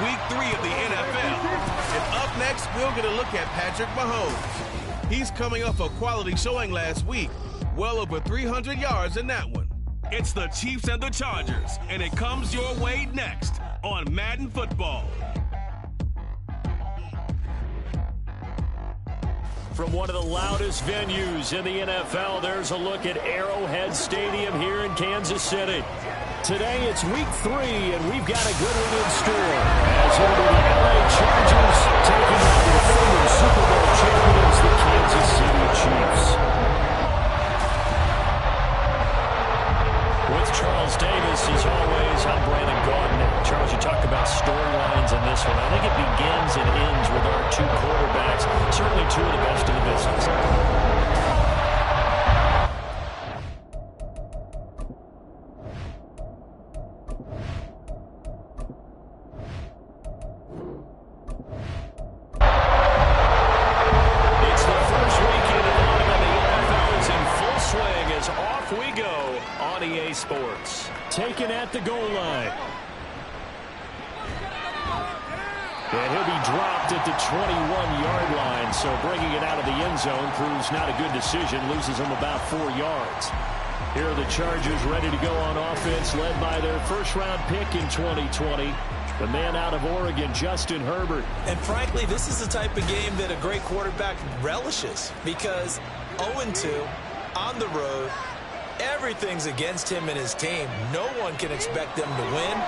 week 3 of the NFL. And up next, we'll get a look at Patrick Mahomes. He's coming off a quality showing last week, well over 300 yards in that one. It's the Chiefs and the Chargers, and it comes your way next on Madden Football. From one of the loudest venues in the NFL, there's a look at Arrowhead Stadium here in Kansas City. Today it's week 3, and we've got a good one in store. As over the LA Chargers taking on the former Super Bowl champions, the Kansas City Chiefs. With Charles Davis, as always, I'm Brandon Gardner. Charles, you talked about storylines in this one. I think it begins and ends with our 2 quarterbacks, certainly 2 of the best in the business. It's the first weekend of autumn, and the NFL is in full swing as off we go on EA Sports. Taken at the goal line. And he'll be dropped at the 21-yard line, so bringing it out of the end zone proves not a good decision, loses him about 4 yards. Here are the Chargers ready to go on offense, led by their first-round pick in 2020, the man out of Oregon, Justin Herbert. And frankly, this is the type of game that a great quarterback relishes, because 0-2 on the road, everything's against him and his team. No one can expect them to win.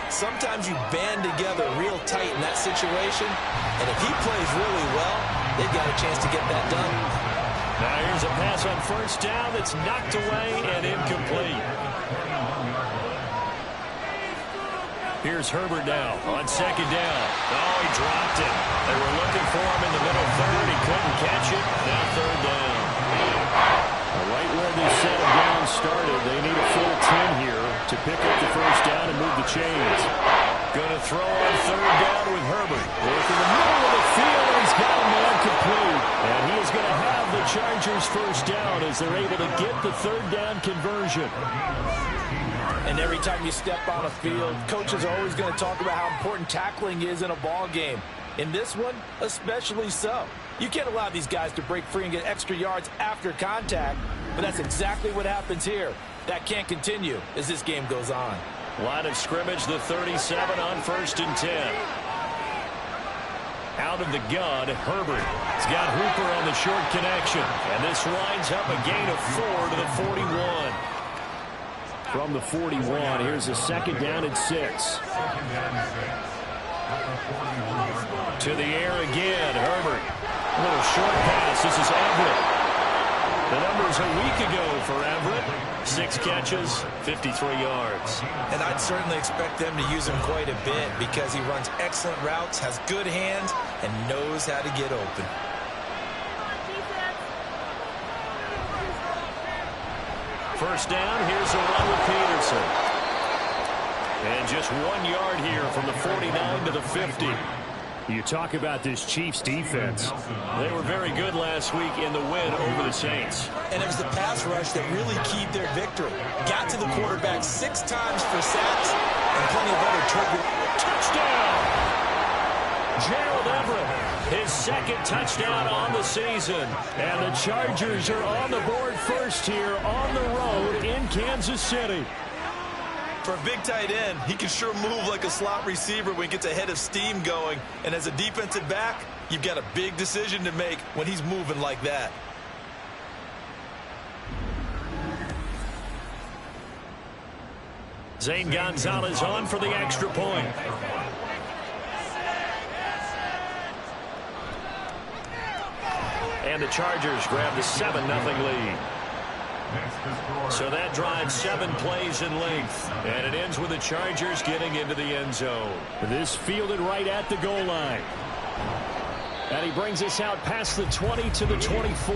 Sometimes you band together real tight in that situation, and if he plays really well, they've got a chance to get that done. Now here's a pass on first down that's knocked away and incomplete. Here's Herbert now on second down. Oh, he dropped it. They were looking for him in the middle third. He couldn't catch it. Now third down. Right where they set him down started, they need a full 10 here to pick up the first down and move the chains. Going to throw on third down with Herbert. Work in the middle of the field, and he's got a man complete. And he is going to have the Chargers first down as they're able to get the third down conversion. And every time you step on a field, coaches are always going to talk about how important tackling is in a ball game. In this one, especially so. You can't allow these guys to break free and get extra yards after contact, but that's exactly what happens here. That can't continue as this game goes on. Line of scrimmage, the 37 on 1st and 10. Out of the gun, Herbert. He's got Hooper on the short connection, and this winds up a gain of 4 to the 41. From the 41, here's a second down and 6. To the air again, Herbert. A little short pass. This is Everett. The numbers a week ago for Everett. 6 catches, 53 yards. And I'd certainly expect them to use him quite a bit because he runs excellent routes, has good hands, and knows how to get open. First down, here's a run with Peterson. And just 1 yard here from the 49 to the 50. You talk about this Chiefs defense. They were very good last week in the win over the Saints. And it was the pass rush that really keyed their victory. Got to the quarterback 6 times for sacks and plenty of other turbulence. Touchdown! Gerald Everett, his 2nd touchdown on the season. And the Chargers are on the board first here on the road in Kansas City. For a big tight end, he can sure move like a slot receiver when he gets a head of steam going. And as a defensive back, you've got a big decision to make when he's moving like that. Zane Gonzalez on for the extra point. And the Chargers grab the 7-0 lead. So that drives 7 plays in length. And it ends with the Chargers getting into the end zone. This fielded right at the goal line. And he brings us out past the 20 to the 24.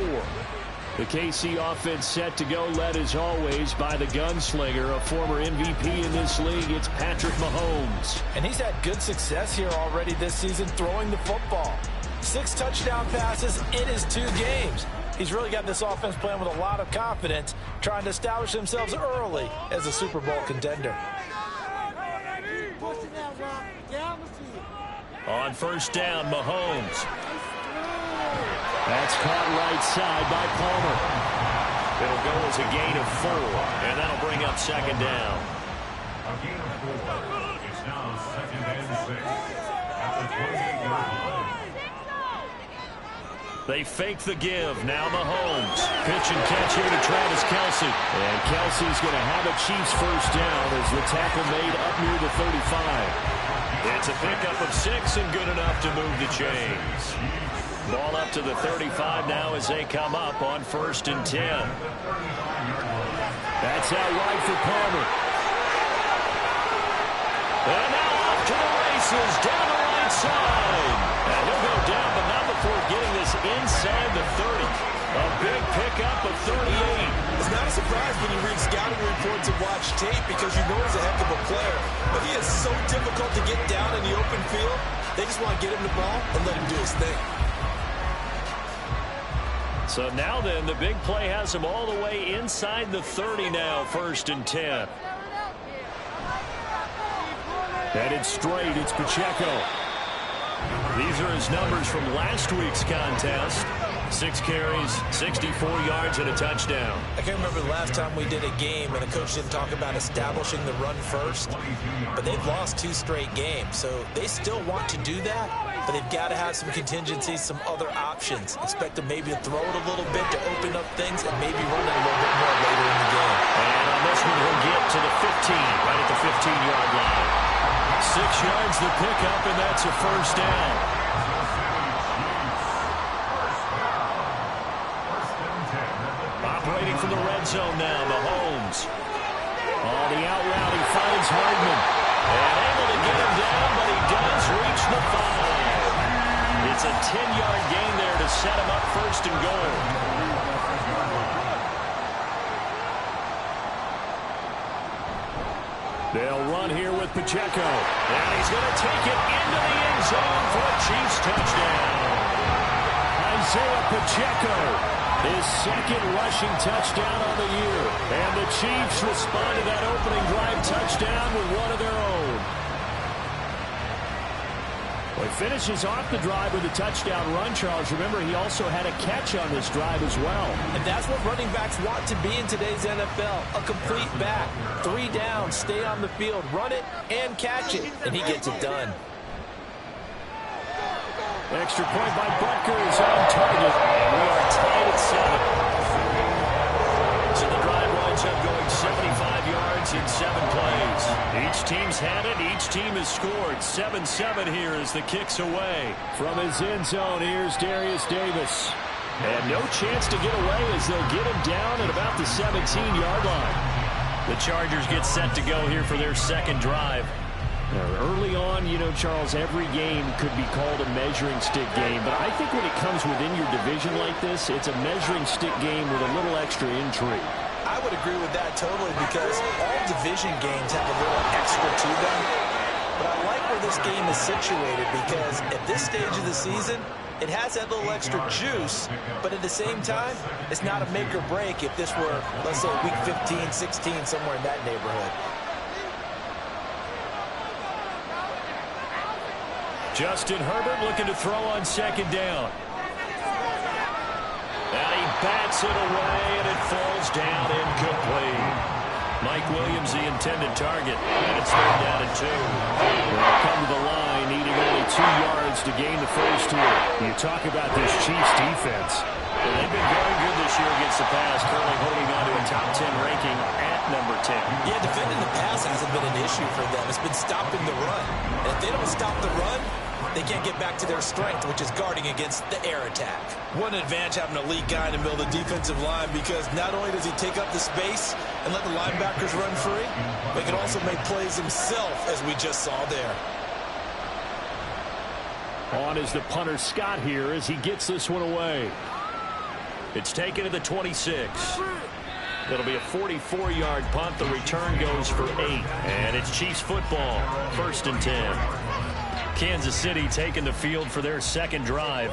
The KC offense set to go, led as always by the gunslinger, a former MVP in this league. It's Patrick Mahomes. And he's had good success here already this season throwing the football. 6 touchdown passes in his 2 games. He's really got this offense playing with a lot of confidence, trying to establish themselves early as a Super Bowl contender. On first down, Mahomes. That's caught right side by Palmer. It'll go as a gain of 4, and that'll bring up second down. A gain of 4. It's now second and 6 at the 28-yard line. They fake the give. Now Mahomes. Pitch and catch here to Travis Kelce. And Kelce's going to have a Chiefs first down as the tackle made up near the 35. It's a pickup of 6 and good enough to move the chains. Ball up to the 35 now as they come up on first and 10. That's out wide for Palmer. And now off to the races down the right side. And he'll go down, but not before getting this inside the 30. A big pickup of 38. It's not a surprise when you read scouting reports and watch tape because you know he's a heck of a player. But he is so difficult to get down in the open field. They just want to get him the ball and let him do his thing. So now then, the big play has him all the way inside the 30 now, first and 10. Headed straight, it's Pacheco. These are his numbers from last week's contest. 6 carries, 64 yards, and a touchdown. I can't remember the last time we did a game and a coach didn't talk about establishing the run first. But they've lost 2 straight games, so they still want to do that. But they've got to have some contingencies, some other options. Expect them maybe to throw it a little bit to open up things and maybe run it a little bit more later in the game. And on this one, he'll get to the 15, right at the 15-yard line. 6 yards the pickup, and that's a first down. Operating from the red zone now, Mahomes. On the out route, he finds Hardman. And able to get him down, but he does reach the 5. It's a 10-yard gain there to set him up first and goal. They'll run here with Pacheco. And he's going to take it into the end zone for a Chiefs touchdown. Isaiah Pacheco, his second rushing touchdown on the year. And the Chiefs respond to that opening drive touchdown with one of their own. Well, he finishes off the drive with a touchdown run, Charles. Remember, he also had a catch on this drive as well. And that's what running backs want to be in today's NFL. A complete back. 3 down, stay on the field, run it, and catch it. And he gets it done. Extra point by Butker is on target. And we are tied at 7. So the drive winds up going 75 yards in 7 plays. Each team's had it. Each team has scored. 7-7 here as the kick's away. From his end zone, here's Darius Davis. And no chance to get away as they'll get him down at about the 17-yard line. The Chargers get set to go here for their second drive. Early on, you know, Charles, every game could be called a measuring stick game. But I think when it comes within your division like this, it's a measuring stick game with a little extra intrigue. I would agree with that totally because all division games have a little extra to them. But I like where this game is situated because at this stage of the season, it has that little extra juice, but at the same time, it's not a make or break if this were, let's say, week 15, 16, somewhere in that neighborhood. Justin Herbert looking to throw on second down. And he bats it away, and it falls down incomplete. Mike Williams, the intended target, and it's third down and 2. They'll come to the line, needing only 2 yards to gain the first here. You talk about this Chiefs defense. Well, they've been very good this year against the pass, currently holding on to a top 10 ranking at number 10. Yeah, defending the pass hasn't been an issue for them. It's been stopping the run. And if they don't stop the run, they can't get back to their strength, which is guarding against the air attack. One advantage having an elite guy in the middle of the defensive line because not only does he take up the space and let the linebackers run free, but he can also make plays himself, as we just saw there. On is the punter Scott here as he gets this one away. It's taken to the 26. It'll be a 44-yard punt. The return goes for 8. And it's Chiefs football, first and 10. Kansas City taking the field for their second drive.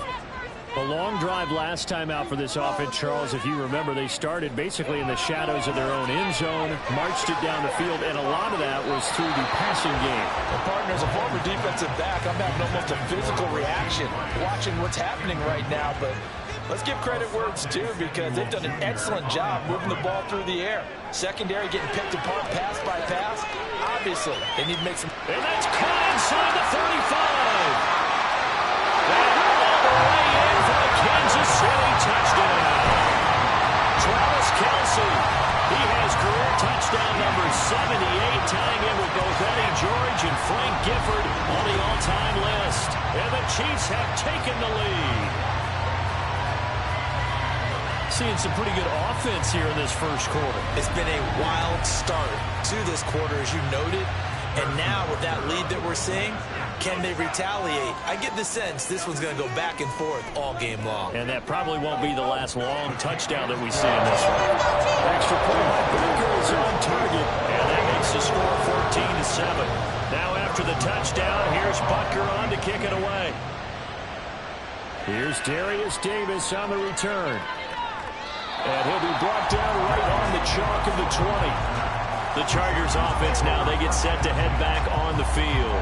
A long drive last time out for this offense, Charles. If you remember, they started basically in the shadows of their own end zone, marched it down the field, and a lot of that was through the passing game. Well, partner, as a former defensive back, I'm having almost a physical reaction watching what's happening right now, but let's give credit where it's due because they've done an excellent job moving the ball through the air. Secondary getting picked apart pass by pass. Obviously, they need to make some... And that's caught inside the 35. Kansas City touchdown. Travis Kelce. He has career touchdown number 78, tying in with both Eddie George and Frank Gifford on the all-time list. And the Chiefs have taken the lead. Seeing some pretty good offense here in this first quarter. It's been a wild start to this quarter, as you noted. And now with that lead that we're seeing, can they retaliate? I get the sense this one's going to go back and forth all game long. And that probably won't be the last long touchdown that we see in this one. Extra point by Baker is on target. And that makes the score 14-7. Now after the touchdown, here's Butker on to kick it away. Here's Darius Davis on the return. And he'll be brought down right on the chalk of the 20. The Chargers offense now, they get set to head back on the field.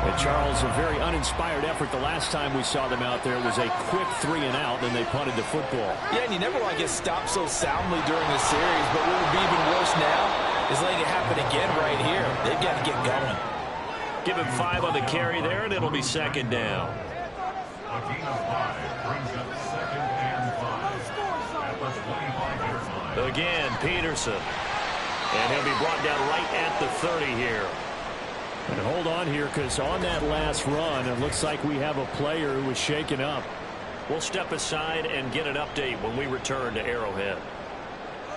And Charles, a very uninspired effort the last time we saw them out there. It was a quick 3 and out, then they punted the football. Yeah, and you never want to get stopped so soundly during the series, but what would be even worse now is letting it happen again right here. They've got to get going. Give him 5 on the carry there, and it'll be second down. A gain of 5 brings up 2nd and 5 at the 25-yard line. Again, Peterson. And he'll be brought down right at the 30 here. And hold on here, because on that last run, it looks like we have a player who was shaken up. We'll step aside and get an update when we return to Arrowhead.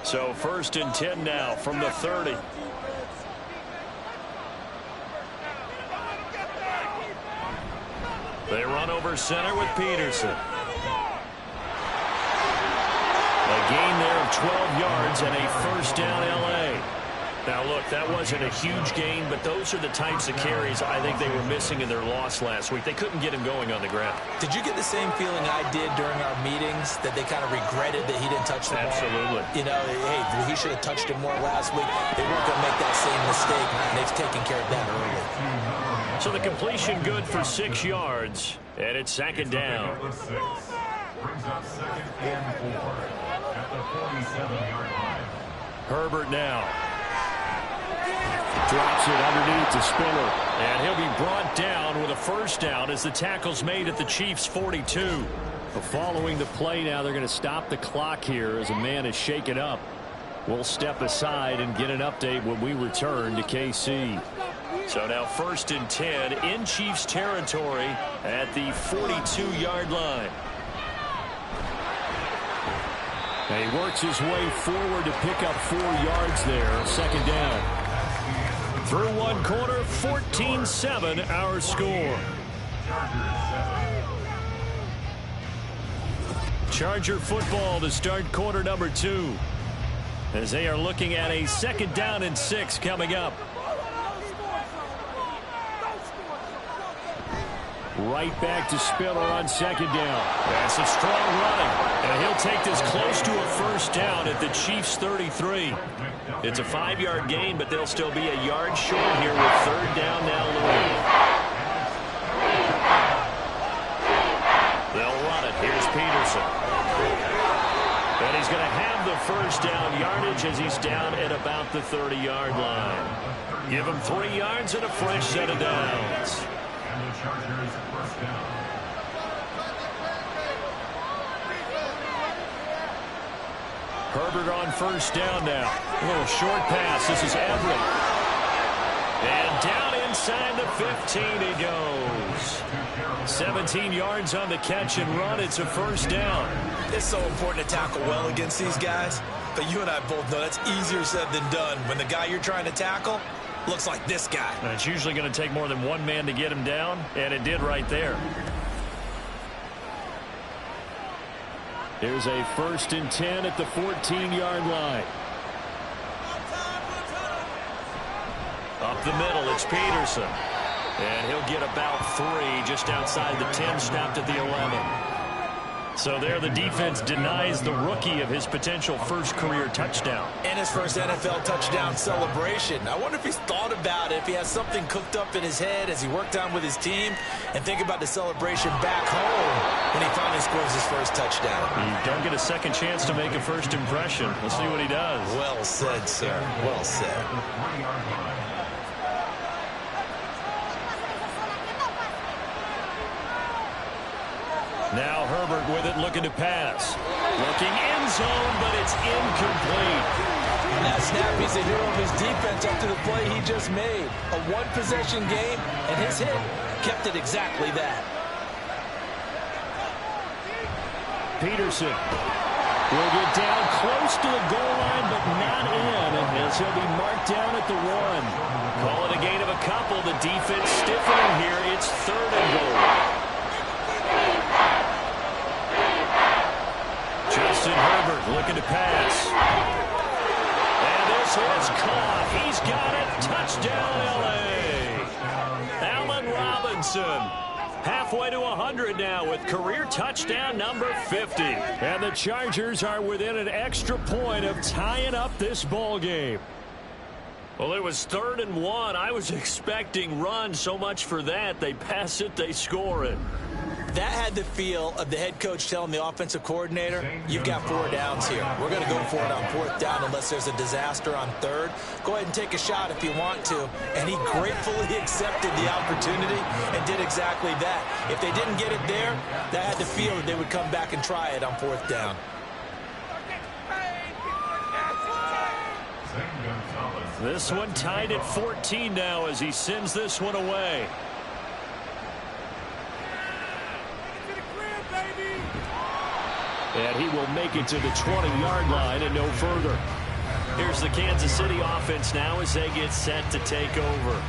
So 1st and 10 now from the 30. They run over center with Peterson. A gain there of 12 yards and a first down L.A. Now, look, that wasn't a huge gain, but those are the types of carries I think they were missing in their loss last week. They couldn't get him going on the ground. Did you get the same feeling I did during our meetings, that they kind of regretted that he didn't touch the ball? Absolutely. You know, hey, he should have touched it more last week. They weren't going to make that same mistake, and they've taken care of that early. So the completion good for 6 yards, and it's second down. Brings up 2nd and 4 at the 47-yard line. Herbert now. Drops it underneath to Spiller. And he'll be brought down with a first down as the tackle's made at the Chiefs' 42. Following the play now, they're going to stop the clock here as a man is shaken up. We'll step aside and get an update when we return to KC. So now 1st and 10 in Chiefs territory at the 42-yard line. And he works his way forward to pick up 4 yards there. Second down. Through one quarter, 14-7 our score. Charger football to start quarter number 2. As they are looking at a 2nd down and 6 coming up. Right back to Spiller on 2nd down. That's a strong running. And he'll take this close to a first down at the Chiefs' 33. It's a 5-yard gain, but they'll still be a yard short here with 3rd down now, Louis. They'll run it. Here's Peterson. And he's going to have the first down yardage as he's down at about the 30-yard line. Give him 3 yards and a fresh set of downs. And the Chargers first down. Herbert on first down now. A little short pass. This is Everett. And down inside the 15 he goes. 17 yards on the catch and run. It's a first down. It's so important to tackle well against these guys, but you and I both know that's easier said than done when the guy you're trying to tackle looks like this guy. And it's usually going to take more than one man to get him down, and it did right there. There's a 1st and 10 at the 14-yard line. Up the middle, it's Peterson. And he'll get about 3 just outside the 10, snapped at the 11. So there the defense denies the rookie of his potential first career touchdown. And his first NFL touchdown celebration. I wonder if he's thought about it, if he has something cooked up in his head as he worked on with his team, and think about the celebration back home when he finally scores his first touchdown. You don't get a second chance to make a first impression. We'll see what he does. Well said, sir. Well said. Now Herbert with it, looking to pass. Looking end zone, but it's incomplete. That snap, he's the hero of his defense up to the play he just made. A one-possession game, and his hit kept it exactly that. Peterson will get down close to the goal line, but not in, as he'll be marked down at the 1. Call it a gain of a couple. The defense stiffening here. It's 3rd and goal. Justin Herbert looking to pass. And this is caught. He's got it. Touchdown, L.A. Allen Robinson. Halfway to 100 now with career touchdown number 50. And the Chargers are within an extra point of tying up this ball game. Well, it was 3rd and 1. I was expecting run, so much for that. They pass it, they score it. That had the feel of the head coach telling the offensive coordinator, you've got 4 downs here. We're going to go for it on 4th down unless there's a disaster on 3rd. Go ahead and take a shot if you want to. And he gratefully accepted the opportunity and did exactly that. If they didn't get it there, that had the feel that they would come back and try it on 4th down. This one tied at 14 now as he sends this one away. And he will make it to the 20-yard line and no further. Here's the Kansas City offense now as they get set to take over.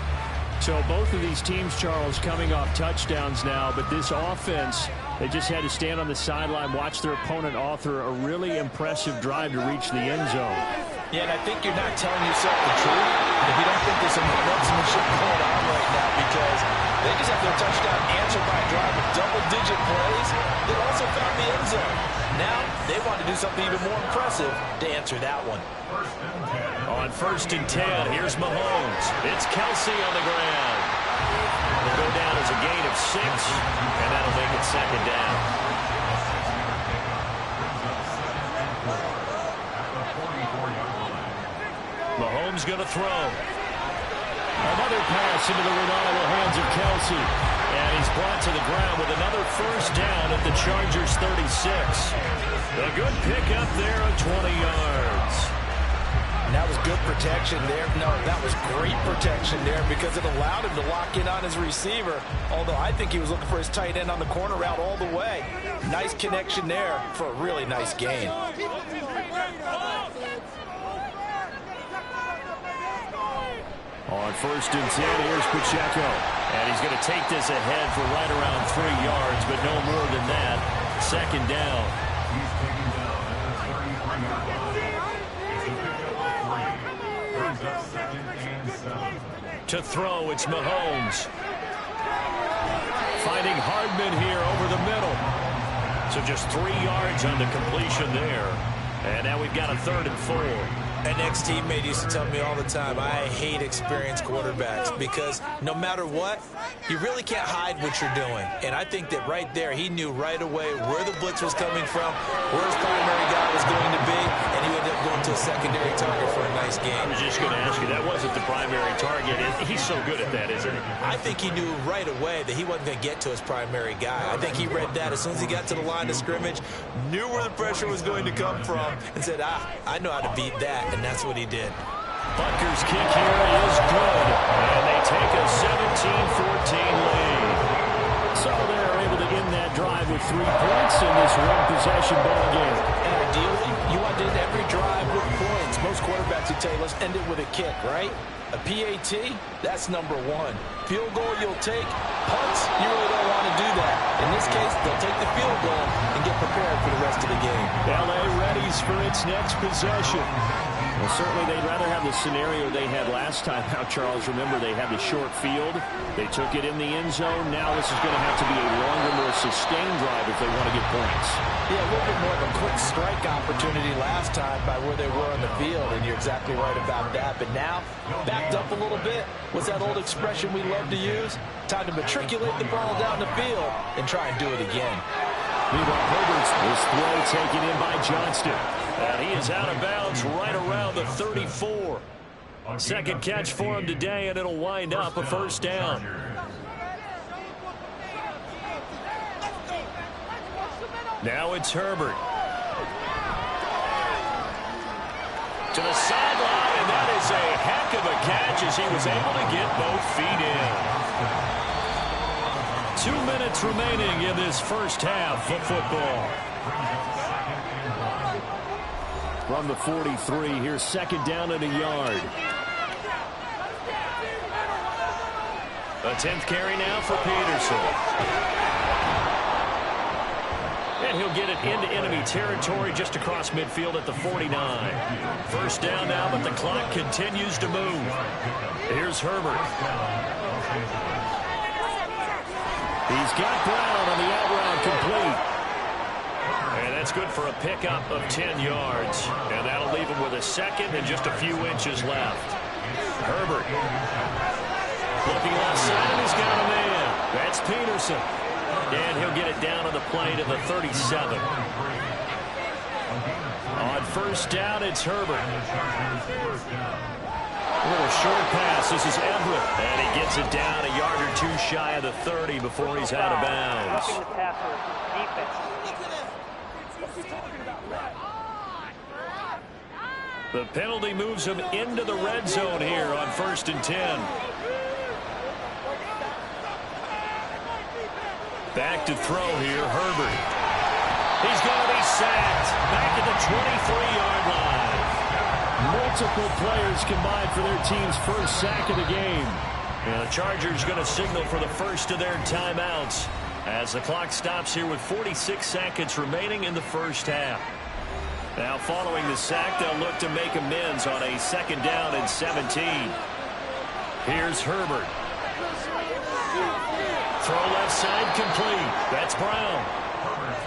So both of these teams, Charles, coming off touchdowns now, but this offense, they just had to stand on the sideline, watch their opponent author a really impressive drive to reach the end zone. Yeah, and I think you're not telling yourself the truth if you don't think there's some one-upsmanship going on right now, because they just have their touchdown answered by a drive of double-digit plays. They also found the end zone. Now they want to do something even more impressive to answer that one. On 1st and 10, here's Mahomes. It's Kelsey on the ground. It'll go down as a gain of 6, and that'll make it 2nd down. Mahomes going to throw. Another pass into the reliable hands of Kelsey. And he's brought to the ground with another 1st down at the Chargers 36. A good pickup there of 20 yards. And that was good protection there. No, that was great protection there because it allowed him to lock in on his receiver. Although I think he was looking for his tight end on the corner route all the way. Nice connection there for a really nice gain. On 1st and 10, here's Pacheco. And he's going to take this ahead for right around 3 yards, but no more than that. 2nd down. He's taken down at the 33-yard line. It's a pickup of 3. Brings up 2nd and 7. To throw, it's Mahomes. Finding Hardman here over the middle. So just 3 yards on the completion there. And now we've got a 3rd and 4. An ex-teammate used to tell me all the time, I hate experienced quarterbacks because no matter what, you really can't hide what you're doing. And I think that right there, he knew right away where the blitz was coming from, where his primary guy was going to be, and he ended up going to a secondary target for a nice game. I was just going to ask you, that wasn't the primary target. He's so good at that, isn't he? I think he knew right away that he wasn't going to get to his primary guy. I think he read that as soon as he got to the line of scrimmage, knew where the pressure was going to come from, and said, I know how to beat that. And that's what he did. Butker's kick here is good. And they take a 17-14 lead. So they're able to end that drive with 3 points in this one-possession ball game. And ideally, you want to end every drive with points. Most quarterbacks would tell you, let's end it with a kick, right? A PAT, that's number 1. Field goal, you'll take. Punts, you really don't want to do that. In this case, they'll take the field goal and get prepared for the rest of the game. L.A. readies for its next possession. Well, certainly they'd rather have the scenario they had last time out, Charles. Remember, they had the short field. They took it in the end zone. Now this is going to have to be a longer, more sustained drive if they want to get points. Yeah, a little bit more of a quick strike opportunity last time by where they were on the field, and you're exactly right about that. But now, backed up a little bit. What's that old expression we love to use? Time to matriculate the ball down the field and try and do it again. Meanwhile, Herbert's this throw taken in by Johnston. And he is out of bounds right around the 34. Second catch for him today, and it'll wind up a first down. Now it's Herbert. To the sideline, and that is a heck of a catch as he was able to get both feet in. 2 minutes remaining in this first half of football. From the 43, here's second down and a yard. A 10th carry now for Peterson. And he'll get it into enemy territory just across midfield at the 49. First down now, but the clock continues to move. Here's Herbert. He's got Brown on the out route complete. And that's good for a pickup of 10 yards. And that'll leave him with a second and just a few inches left. Herbert. Looking left side, and he's got a man. That's Peterson. And he'll get it down on the play to the 37. On first down, it's Herbert. A little short pass. This is Everett. And he gets it down a yard or two shy of the 30 before he's out of bounds. The penalty moves him into the red zone here on 1st and 10. Back to throw here, Herbert. He's going to be sacked. Back at the 23-yard line. Multiple players combined for their team's first sack of the game. And the Chargers going to signal for the first of their timeouts as the clock stops here with 46 seconds remaining in the first half. Now following the sack, they'll look to make amends on a second down and 17. Here's Herbert. Throw left side complete. That's Brown.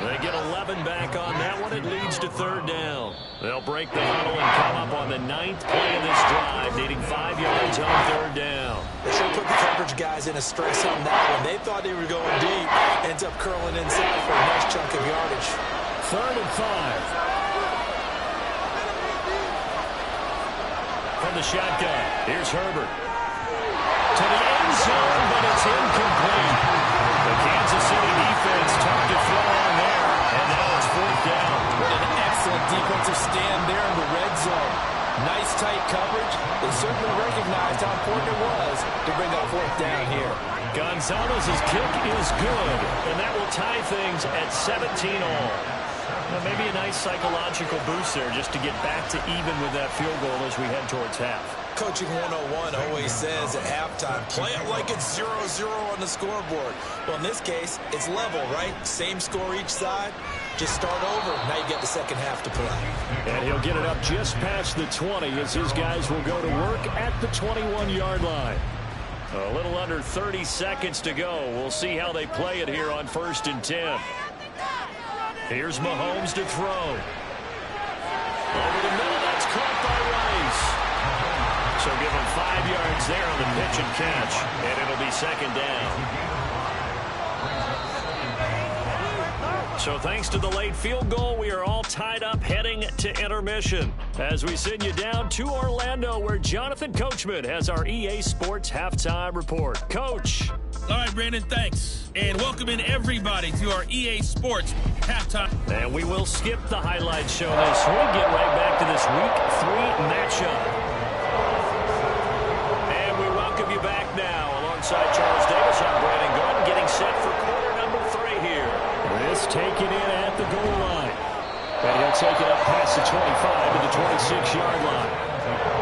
They get 11 back on that one. It leads to third down. They'll break the huddle and come up on the 9th play of this drive, needing 5 yards on third down. They should put the coverage guys in a stress on that one. They thought they were going deep. Ends up curling inside for a nice chunk of yardage. 3rd and 5. From the shotgun, here's Herbert. To the end zone, but it's incomplete. The Kansas City defense tough to throw on there, and now it's 4th down. What an excellent defensive stand there in the red zone. Nice tight coverage. They certainly recognized how important it was to bring up 4th down here. Gonzalez's kick is good, and that will tie things at 17 all. Well, maybe a nice psychological boost there just to get back to even with that field goal as we head towards half. Coaching 101 always says at halftime, play it like it's 0-0 on the scoreboard. Well, in this case, it's level, right? Same score each side. Just start over. Now you get the second half to play. And he'll get it up just past the 20 as his guys will go to work at the 21-yard line. A little under 30 seconds to go. We'll see how they play it here on 1st and 10. Here's Mahomes to throw. Over the middle, that's caught by Rice. So give him 5 yards there on the pitch and catch, and it'll be second down. So thanks to the late field goal, we are all tied up heading to intermission as we send you down to Orlando where Jonathan Coachman has our EA Sports Halftime Report. Coach. All right, Brandon, thanks. And welcome in everybody to our EA Sports Halftime. And we will skip the highlight show this week. Get right back to this Week 3 matchup. And we welcome you back now alongside Charles Davis. I'm Brandon Gordon getting set for quarter number 3 here. This taken in at the goal line. And he'll take it up past the 25 to the 26-yard line.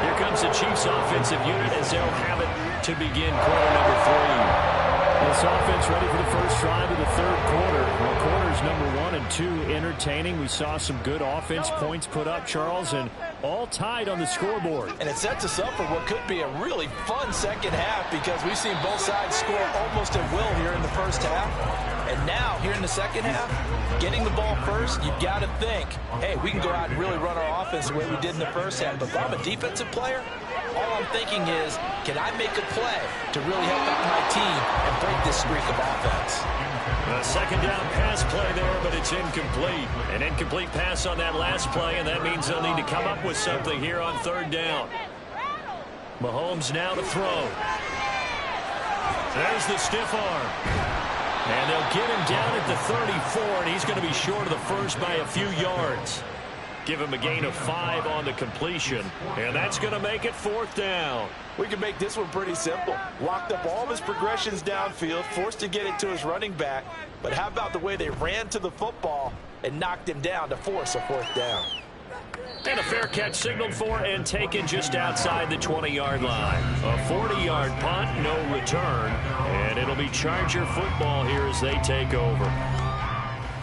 Here comes the Chiefs offensive unit as they'll have it to begin quarter number 3. This offense ready for the first drive of the third quarter. Well, quarters number 1 and 2 entertaining. We saw some good offense points put up, Charles, and all tied on the scoreboard. And it sets us up for what could be a really fun second half because we've seen both sides score almost at will here in the first half. And now, here in the second half, getting the ball first, you've got to think, hey, we can go out and really run our offense the way we did in the first half. But if I'm a defensive player, all I'm thinking is, can I make a play to really help out my team and break this streak of offense? A second down pass play there, but it's incomplete. An incomplete pass on that last play, and that means they'll need to come up with something here on third down. Mahomes now to throw. There's the stiff arm. And they'll get him down at the 34, and he's going to be short of the first by a few yards. Give him a gain of 5 on the completion, and that's going to make it fourth down. We can make this one pretty simple. Locked up all of his progressions downfield, forced to get it to his running back. But how about the way they ran to the football and knocked him down to force a fourth down? And a fair catch signaled for and taken just outside the 20-yard line. A 40-yard punt, no return, and it'll be Charger football here as they take over.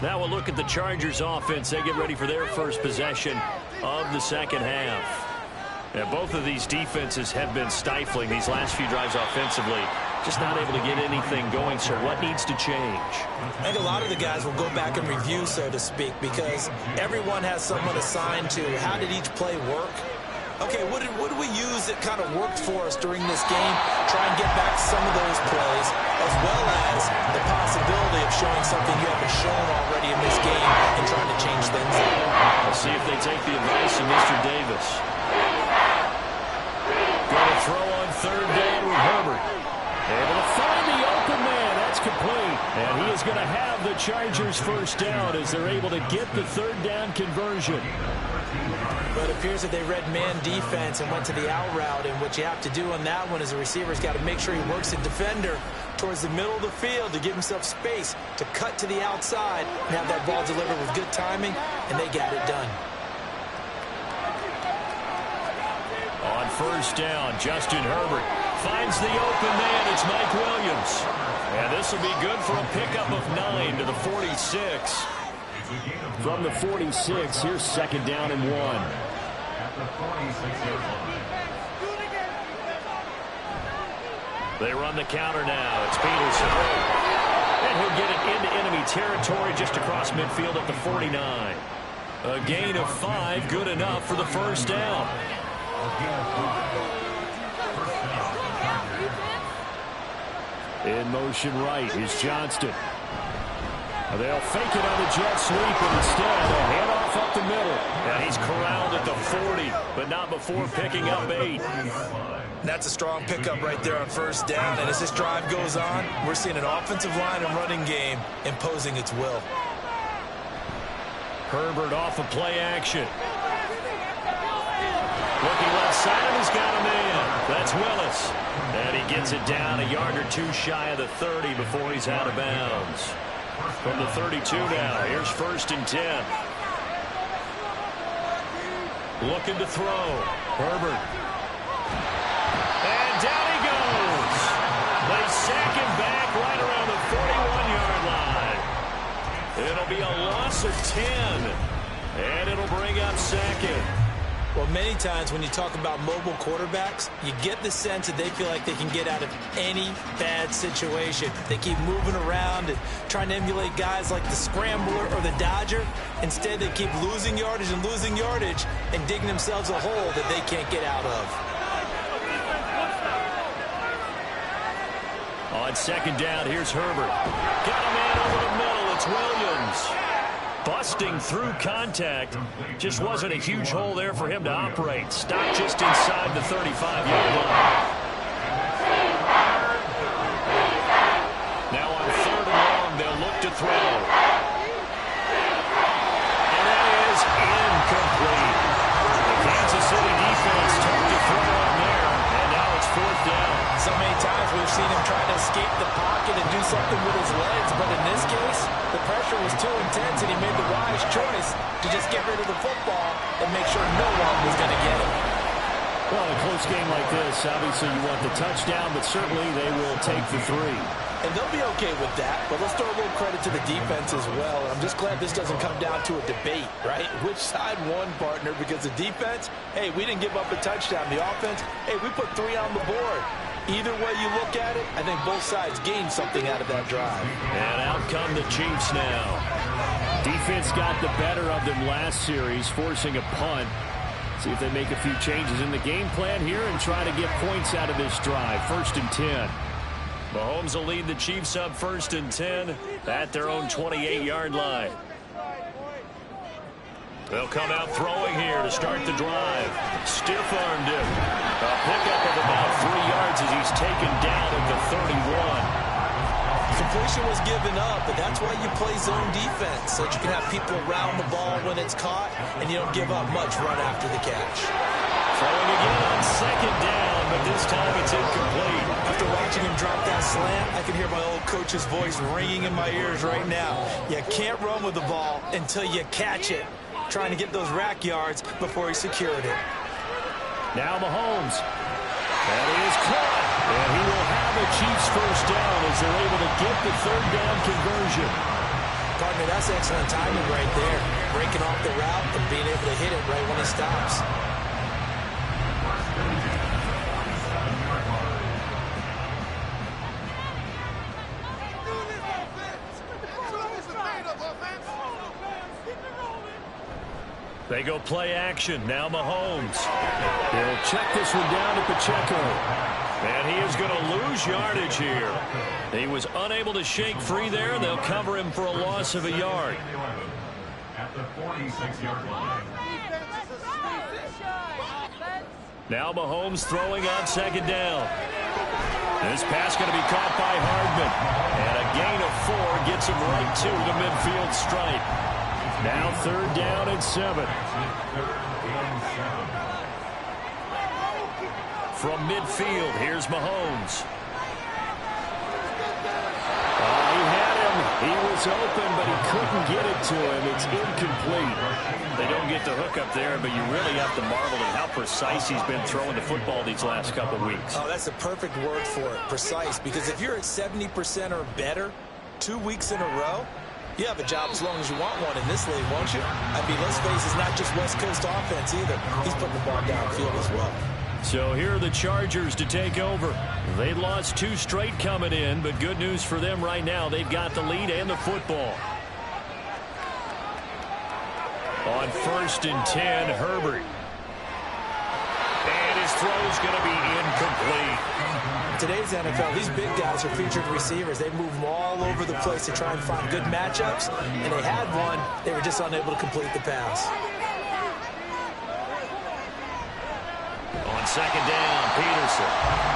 Now we'll look at the Chargers offense. They get ready for their first possession of the second half. And both of these defenses have been stifling these last few drives offensively. Just not able to get anything going, so what needs to change? I think a lot of the guys will go back and review, so to speak, because everyone has someone assigned to how did each play work. Okay, what did we use that kind of worked for us during this game? Try and get back some of those plays, as well as the possibility of showing something you haven't shown already in this game and trying to change things up. We'll see if they take the advice of Mr. Davis. Going to throw on third down with Herbert. Able to find the open man. That's complete. And he is going to have the Chargers first down as they're able to get the third down conversion. But it appears that they read man defense and went to the out route. And what you have to do on that one is the receiver's got to make sure he works the defender towards the middle of the field to give himself space to cut to the outside and have that ball delivered with good timing, and they got it done. On first down, Justin Herbert finds the open man. It's Mike Williams. And this will be good for a pickup of 9 to the 46. From the 46, here's second down and 1. At the 46-yard line. They run the counter now. It's Peterson. And he'll get it into enemy territory just across midfield at the 49. A gain of 5, good enough for the first down. In motion right is Johnston. They'll fake it on the jet sweep, and instead a handoff up the middle. And he's corralled at the 40, but not before picking up 8. That's a strong pickup right there on first down. And as this drive goes on, we're seeing an offensive line and running game imposing its will. Herbert off of play action. Looking left side, and he's got a man. That's Willis. And he gets it down a yard or two shy of the 30 before he's out of bounds. From the 32 now, here's first and 10. Looking to throw. Herbert. And down he goes. They sack him back right around the 41-yard line. It'll be a loss of 10. And it'll bring up second. Well, many times when you talk about mobile quarterbacks, you get the sense that they feel like they can get out of any bad situation. They keep moving around and trying to emulate guys like the Scrambler or the Dodger. Instead, they keep losing yardage and digging themselves a hole that they can't get out of. On second down, here's Herbert. Got a man over the middle. It's Williams. Busting through contact. Just wasn't a huge hole there for him to operate. Stopped just inside the 35-yard line. Now on third and long, they'll look to throw. And that is incomplete. The Kansas City defense took the throw on there, and now it's fourth down. So many times we've seen him try to escape the pocket and do something with his legs, but in this case, the pressure was too intense, and he made the wise choice to just get rid of the football and make sure no one was going to get it. Well, in a close game like this, obviously you want the touchdown, but certainly they will take the 3. And they'll be okay with that, but let's throw a little credit to the defense as well. I'm just glad this doesn't come down to a debate, right? Which side won, partner? Because the defense, hey, we didn't give up a touchdown. The offense, hey, we put 3 on the board. Either way you look at it, I think both sides gained something out of that drive. And out come the Chiefs now. Defense got the better of them last series, forcing a punt. See if they make a few changes in the game plan here and try to get points out of this drive. 1st and 10. Mahomes will lead the Chiefs up 1st and 10 at their own 28-yard line. They'll come out throwing here to start the drive. Stiff-armed him. A pickup of about 3 yards as he's taken down at the 31. Completion was given up, but that's why you play zone defense, so that you can have people around the ball when it's caught, and you don't give up much run after the catch. Throwing again on 2nd down, but this time it's incomplete. After watching him drop that slant, I can hear my old coach's voice ringing in my ears right now. You can't run with the ball until you catch it. Trying to get those rack yards before he secured it. Now Mahomes. And he is caught. And he will have a Chiefs 1st down as they're able to get the 3rd down conversion. Partner, that's excellent timing right there. Breaking off the route and being able to hit it right when he stops. They go play action. Now Mahomes. They'll check this one down to Pacheco. And he is going to lose yardage here. He was unable to shake free there. They'll cover him for a loss of a yard. At the 46-yard line. Now Mahomes throwing on 2nd down. This pass going to be caught by Hardman. And a gain of 4 gets him right to the midfield stripe. Now 3rd down and 7. From midfield, here's Mahomes. He had him. He was open, but he couldn't get it to him. It's incomplete. They don't get the hook up there, but you really have to marvel at how precise he's been throwing the football these last couple weeks. Oh, that's the perfect word for it, precise. Because if you're at 70% or better 2 weeks in a row, you have a job as long as you want one in this league, won't you? I mean, let's face it, it's not just West Coast offense either. He's putting the ball downfield as well. So here are the Chargers to take over. They lost 2 straight coming in, but good news for them right now. They've got the lead and the football. On 1st and 10, Herbert. And his throw's going to be incomplete. Today's NFL, these big guys are featured receivers. They move them all over the place to try and find good matchups, and they had one. They were just unable to complete the pass. On 2nd down, Peterson.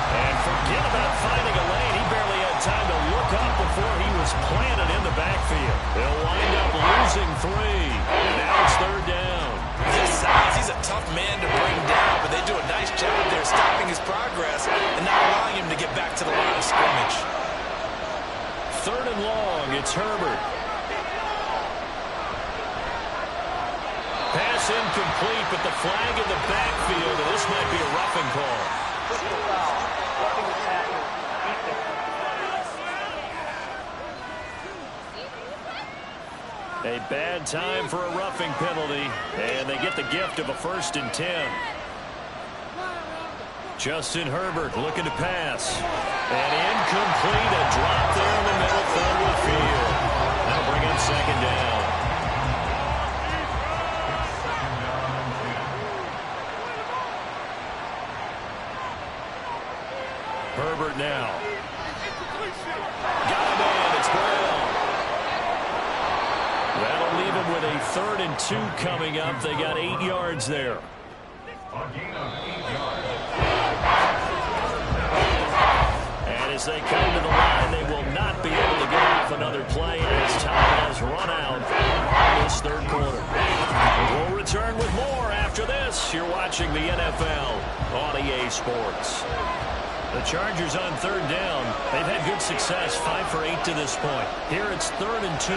And forget about finding a lane. He barely had time to look up before he was planted in the backfield. They'll wind up losing 3. And now it's 3rd down. His size, he's a tough man to bring down, but they do a nice job there stopping his progress and not allowing him to get back to the line of scrimmage. 3rd and long, it's Herbert. Pass incomplete, but the flag in the backfield, and this might be a roughing call. A bad time for a roughing penalty, and they get the gift of a 1st and 10. Justin Herbert looking to pass. And incomplete, a drop there in the middle forward field. That'll bring up 2nd down. Herbert now. Got him in. It's Brown. That'll leave him with a 3rd and 2 coming up. They got 8 yards there. A gain of 8 yards. And as they come to the line, they will not be able to get off another play as time has run out on this 3rd quarter. We'll return with more after this. You're watching the NFL on EA Sports. The Chargers on 3rd down. They've had good success, 5 for 8 to this point. Here it's 3rd and 2.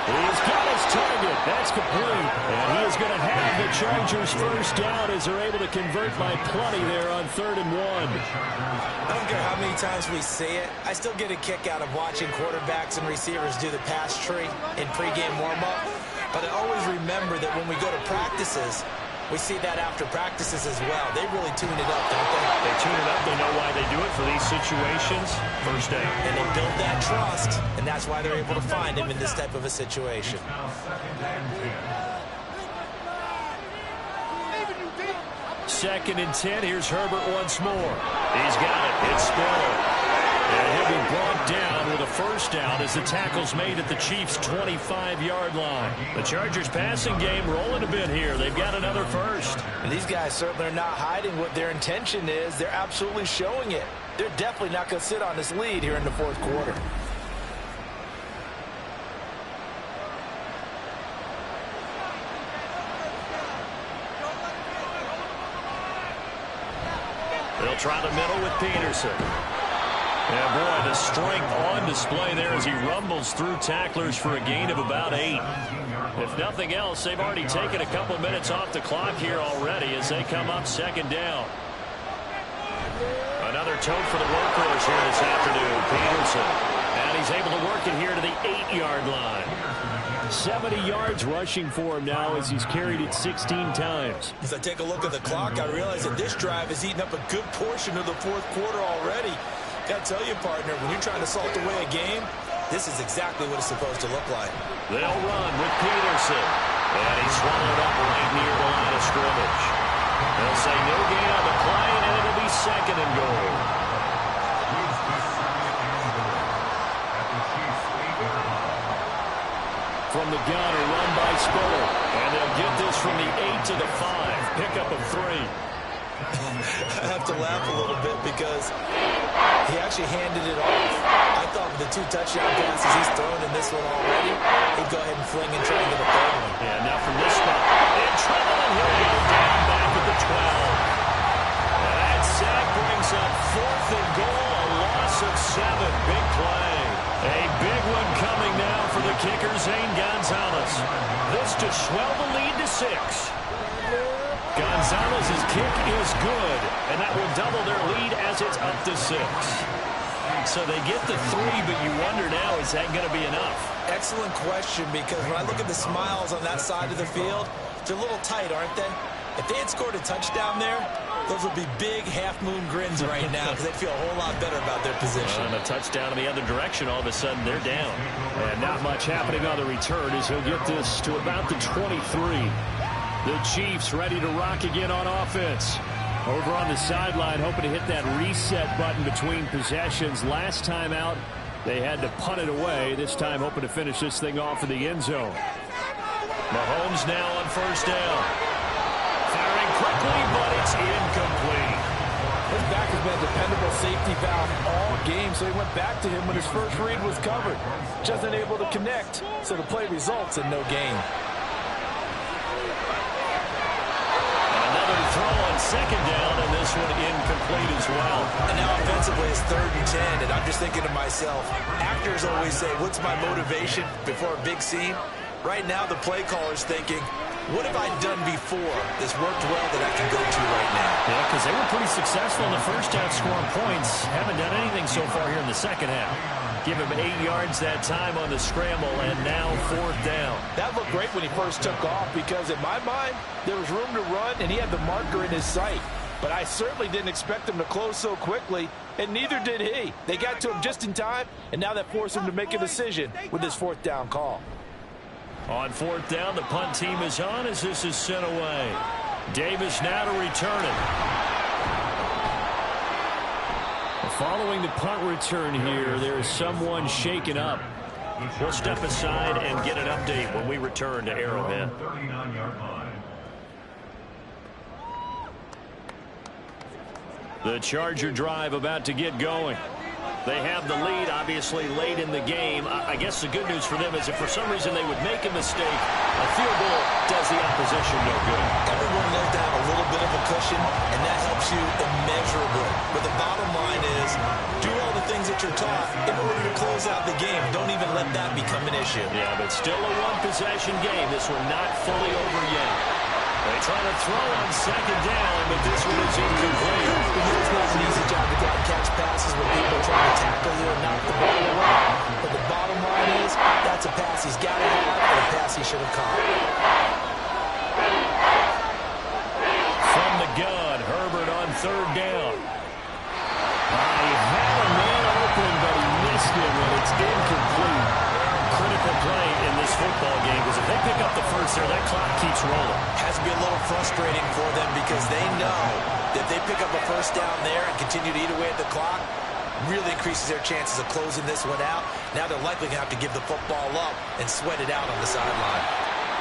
He's got his target. That's complete. And he is going to have the Chargers first down as they're able to convert by plenty there on 3rd and 1. I don't care how many times we say it, I still get a kick out of watching quarterbacks and receivers do the pass tree in pregame warm-up. But I always remember that when we go to practices, we see that after practices as well. They really tune it up, don't they? They tune it up. They know why they do it for these situations. First down. And they build that trust, and that's why they're able to find him in this type of a situation. Now 2nd and 10. 2nd and 10. Here's Herbert once more. He's got it. It's Spiller. And he'll be brought down with a first down as the tackle's made at the Chiefs' 25-yard line. The Chargers passing game rolling a bit here. They've got another first. And these guys certainly are not hiding what their intention is. They're absolutely showing it. They're definitely not going to sit on this lead here in the 4th quarter. They'll try the middle with Peterson. And boy, the strength on display there as he rumbles through tacklers for a gain of about 8. If nothing else, they've already taken a couple minutes off the clock here already as they come up 2nd down. Another tote for the workhorse here this afternoon, Peterson. And he's able to work it here to the 8-yard line. 70 yards rushing for him now as he's carried it 16 times. As I take a look at the clock, I realize that this drive has eaten up a good portion of the 4th quarter already. Got to tell you, partner, when you're trying to salt away a game, this is exactly what it's supposed to look like. They'll run with Peterson. And he's swallowed up right near the line of scrimmage. They'll say no gain on the play, and it'll be 2nd and goal. From the gun, a run by Spiller. And they'll get this from the 8 to the 5. Pickup of 3. I have to laugh a little bit because he actually handed it off. I thought with the 2 touchdown passes he's thrown in this one already, he'd go ahead and fling and try and get a 3rd one. Yeah, now from this spot, in trouble, and he'll go down back at the 12. And that sack brings up 4th and goal, a loss of 7. Big play. A big one coming now for the kicker, Zane Gonzalez. This to swell the lead to 6. Gonzalez's kick is good, and that will double their lead as it's up to 6. So they get the 3, but you wonder now, is that going to be enough? Excellent question, because when I look at the smiles on that side of the field, they're a little tight, aren't they? If they had scored a touchdown there, those would be big half-moon grins right now because they'd feel a whole lot better about their position. And a touchdown in the other direction, all of a sudden they're down. And not much happening on the return as he'll get this to about the 23. The Chiefs ready to rock again on offense. Over on the sideline, hoping to hit that reset button between possessions. Last time out, they had to punt it away. This time, hoping to finish this thing off in the end zone. Mahomes now on first down. Firing quickly, but it's incomplete. His back has been a dependable safety valve all game, so he went back to him when his first read was covered. Just unable to connect, so the play results in no gain. Throw on second down, and this one incomplete as well. And now offensively it's 3rd and 10, and I'm just thinking to myself, actors always say, what's my motivation before a big scene? Right now the play caller's thinking, what have I done before that's worked well that I can go to right now? Yeah, because they were pretty successful in the first half scoring points. Haven't done anything so far here in the second half. Give him 8 yards that time on the scramble, and now 4th down. That looked great when he first took off because, in my mind, there was room to run, and he had the marker in his sight. But I certainly didn't expect him to close so quickly, and neither did he. They got to him just in time, and now that forced him to make a decision with his 4th down call. On 4th down, the punt team is on as this is sent away. Davis now to return it. Following the punt return here, there is someone shaken up. We'll step aside and get an update when we return to Arrowhead. 39-yard line. The Charger drive about to get going. They have the lead, obviously, late in the game. I guess the good news for them is if for some reason they would make a mistake, a field goal does the opposition no good. Everyone knows to have a little bit of a cushion, and that helps you immeasurably. But the bottom line is, do all the things that you're taught in order to close out the game. Don't even let that become an issue. Yeah, but still a one-possession game. This one not fully over yet. They try to throw on second down, but this one is incomplete. It's not an easy job to go out and catch passes when people are trying to tackle you and knock the ball away. But the bottom line is, that's a pass he's got to have and a pass he should have caught. From the gun, Herbert on third down. He had a man open, but he missed him, and it's incomplete. Critical play in this football game, because if they pick up the first there, that clock keeps rolling. Has to be a little frustrating for them because they know that if they pick up a first down there and continue to eat away at the clock, really increases their chances of closing this one out. Now they're likely going to have to give the football up and sweat it out on the sideline.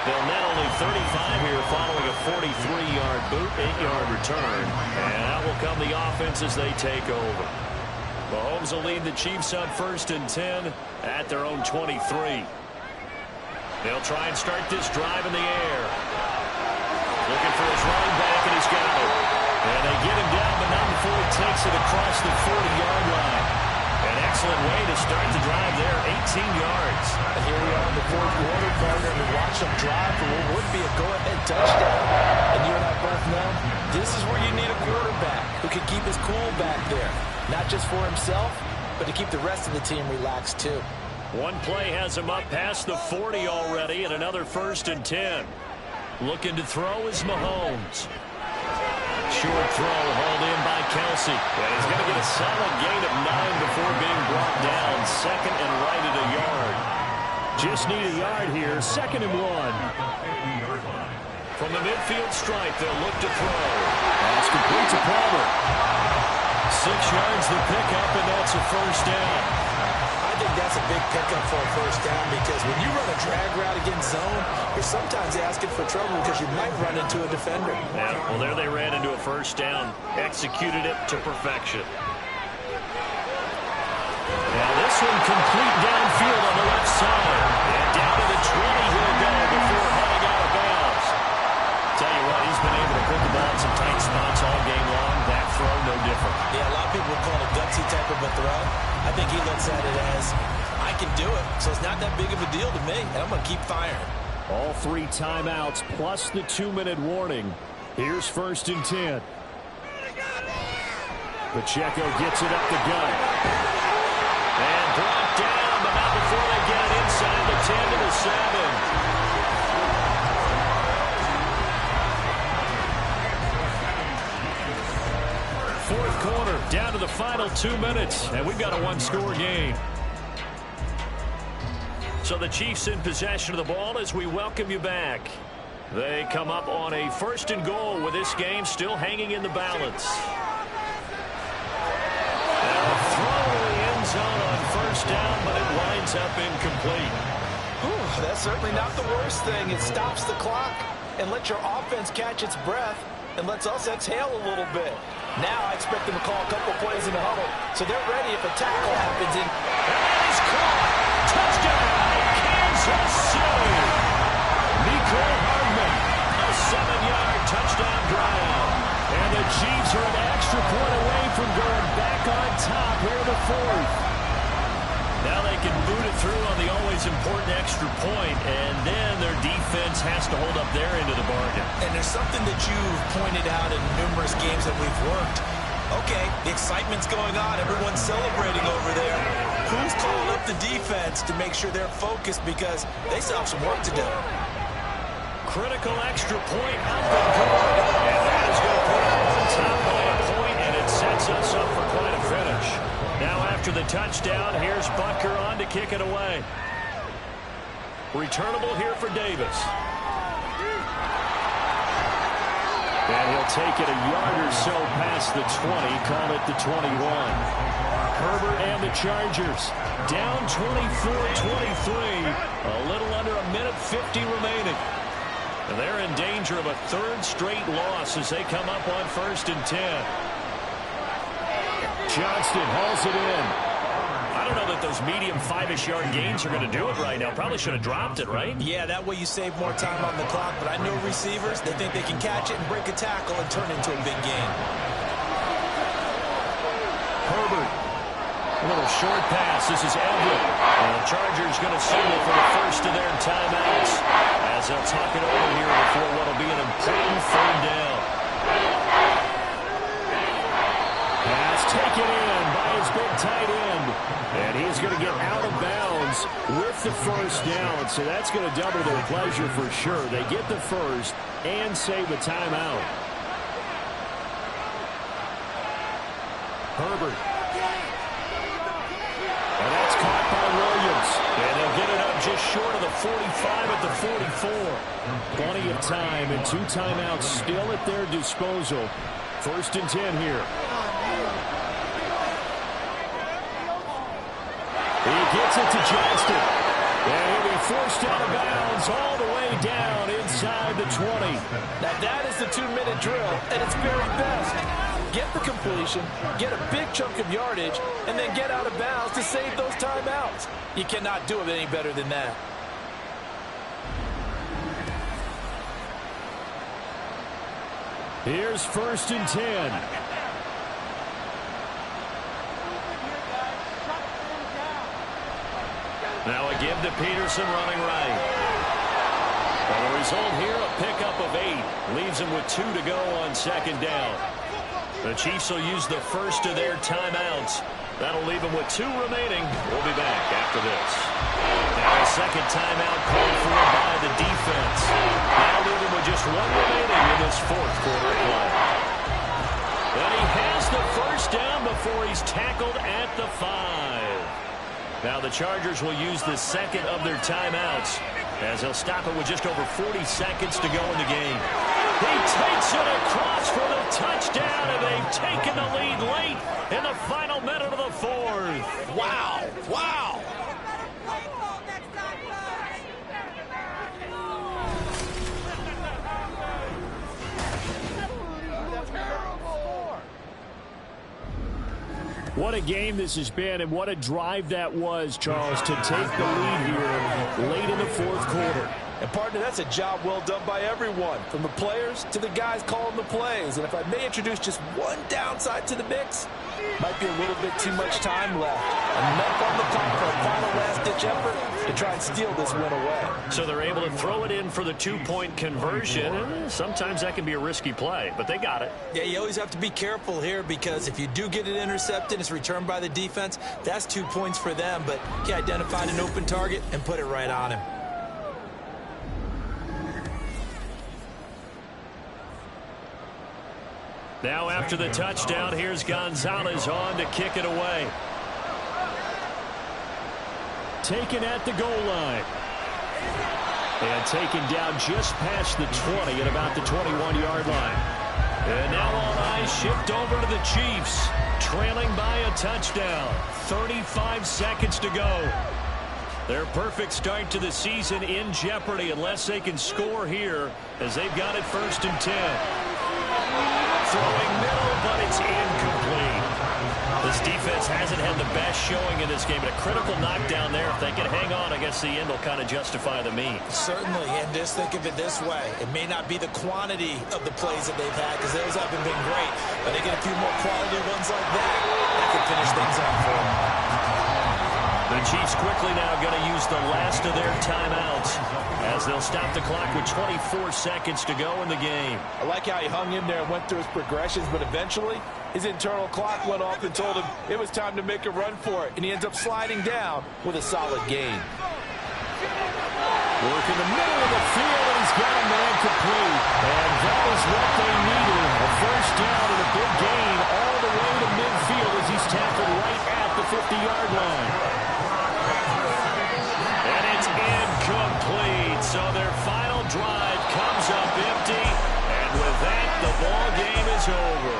They'll net only 35 here following a 43-yard boot, 8-yard return. And out will come the offense as they take over. Mahomes will lead the Chiefs on 1st and 10 at their own 23. They'll try and start this drive in the air. Looking for his running back, and he's got it. And they get him down, but not before he takes it across the 40-yard line. An excellent way to start the drive there, 18 yards. And here we are in the fourth quarter, partner, and watch them drive for what would be a go-ahead touchdown. And you and I both know this is where you need a quarterback who can keep his cool back there. Not just for himself, but to keep the rest of the team relaxed too. One play has him up past the 40 already, and another 1st and 10. Looking to throw is Mahomes. Short throw hauled in by Kelsey. And he's going to get a solid gain of 9 before being brought down. Second and right at a yard. Just need a yard here. 2nd and 1. From the midfield stripe, they'll look to throw. That's complete to Palmer. 6 yards the pickup, and that's a first down. I think that's a big pickup for a first down because when you run a drag route against zone, you're sometimes asking for trouble because you might run into a defender. Yeah, well, there they ran into a first down. Executed it to perfection. Now this one complete downfield on the left side. And down to the 20 he'll go before heading out of bounds. Tell you what, he's been able to put the ball in some tight spots all game long. That throw, no different. Yeah, a lot of people would call it a gutsy type of a throw. I think he looks at it as, I can do it, so it's not that big of a deal to me, and I'm going to keep firing. All 3 timeouts plus the 2-minute warning. Here's 1st and 10. Pacheco gets it up the gut. And brought down, but not before they get it inside the 10 to the 7. Fourth quarter, down to the final 2 minutes, and we've got a 1-score game. So the Chiefs in possession of the ball as we welcome you back. They come up on a 1st and goal with this game still hanging in the balance. Now throw to the end zone on 1st down, but it winds up incomplete. Whew, that's certainly not the worst thing. It stops the clock and lets your offense catch its breath and lets us exhale a little bit. Now I expect them to call a couple plays in the huddle, so they're ready if a tackle happens. And he's caught. Touchdown, Kansas City. Nicole Hardman, a 7-yard touchdown drive. And the Chiefs are an extra point away from going back on top here in the 4th. Now they can boot it through on the always important extra point, and then their defense has to hold up their end of the bargain. And there's something that you've pointed out in numerous games that we've worked. Okay, the excitement's going on. Everyone's celebrating over there. Who's calling up the defense to make sure they're focused because they still have some work to do? Critical extra point up and good. And that is going to put them on top by a point, and it sets us up for quite a finish. Now after the touchdown, here's Butker on to kick it away. Returnable here for Davis. And he'll take it a yard or so past the 20, call it the 21. Herbert and the Chargers down 24-23. A little under a minute 50 remaining. And they're in danger of a 3rd straight loss as they come up on 1st and 10. Johnston hauls it in. I don't know that those medium 5-ish yard gains are going to do it right now. Probably should have dropped it, right? Yeah, that way you save more time on the clock. But I know receivers, they think they can catch it and break a tackle and turn it into a big game. Herbert A little short pass. This is Everett. And the Chargers going to signal for the first of their timeouts as they'll talk it over here before what will be an important third down. Pass taken in by his big tight end. And he's going to get out of bounds with the first down. So that's going to double their pleasure for sure. They get the first and save a timeout. Herbert. And that's caught by Williams. And they'll get it up just short of the 45 at the 44. Plenty of time and 2 timeouts still at their disposal. 1st and 10 here. He gets it to Johnston. And he'll be forced out of bounds all the way down inside the 20. Now that is the 2-minute drill at its very best. Get the completion, get a big chunk of yardage, and then get out of bounds to save those timeouts. You cannot do it any better than that. Here's 1st and 10. Now a give to Peterson running right. Well, the result here, a pickup of 8. Leaves him with 2 to go on 2nd down. The Chiefs will use the first of their timeouts. That'll leave them with 2 remaining. We'll be back after this. Now a second timeout called for by the defense. That'll leave them with just 1 remaining in this 4th quarter play. And he has the first down before he's tackled at the 5. Now the Chargers will use the second of their timeouts as they'll stop it with just over 40 seconds to go in the game. He takes it across for the touchdown, and they've taken the lead late in the final minute of the 4th. Wow. Wow. What a game this has been, and what a drive that was, Charles, to take the lead here late in the 4th quarter. And, partner, that's a job well done by everyone, from the players to the guys calling the plays. And if I may introduce just one downside to the mix, might be a little bit too much time left. Enough on the clock for a final last-ditch effort to try and steal this win away. So they're able to throw it in for the 2-point conversion. Sometimes that can be a risky play, but they got it. Yeah, you always have to be careful here because if you do get it intercepted, it's returned by the defense, that's 2 points for them. But he identified an open target and put it right on him. Now after the touchdown, here's Gonzalez on to kick it away. Taken at the goal line. And taken down just past the 20 at about the 21-yard line. And now all eyes shift over to the Chiefs, trailing by a touchdown. 35 seconds to go. Their perfect start to the season in jeopardy unless they can score here as they've got it 1st and 10. Throwing middle, but it's incomplete. This defense hasn't had the best showing in this game, but a critical knockdown there. If they can hang on, I guess the end will kind of justify the means. Certainly, and just think of it this way. It may not be the quantity of the plays that they've had, because those haven't been great, but they get a few more quality ones like that could finish things off for them. The Chiefs quickly now going to use the last of their timeouts as they'll stop the clock with 24 seconds to go in the game. I like how he hung in there and went through his progressions, but eventually his internal clock went off and told him it was time to make a run for it, and he ends up sliding down with a solid gain. Work in the middle of the field, and he's got a man complete. And that is what they needed. A first down and a big gain all the way to midfield as he's tackled right at the 50-yard line. And it's incomplete. So their final drive comes up empty. And with that, the ball game is over.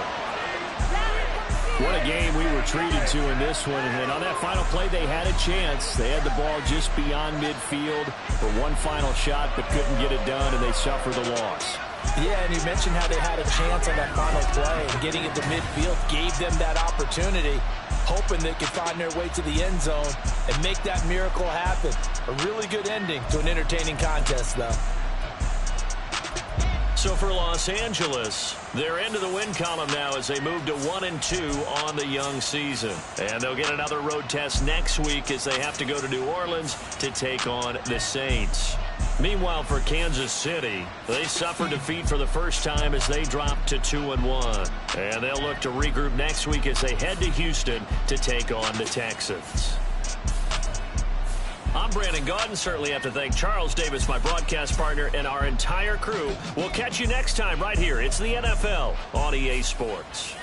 What a game we were treated to in this one. And on that final play, they had a chance. They had the ball just beyond midfield for one final shot, but couldn't get it done, and they suffered the loss. Yeah, and you mentioned how they had a chance on that final play. And getting it to midfield gave them that opportunity, hoping they could find their way to the end zone and make that miracle happen. A really good ending to an entertaining contest, though. So for Los Angeles, they're into the win column now as they move to 1-2 on the young season. And they'll get another road test next week as they have to go to New Orleans to take on the Saints. Meanwhile, for Kansas City, they suffered defeat for the first time as they dropped to 2-1. And they'll look to regroup next week as they head to Houston to take on the Texans. I'm Brandon Gaudin. Certainly have to thank Charles Davis, my broadcast partner, and our entire crew. We'll catch you next time right here. It's the NFL on EA Sports.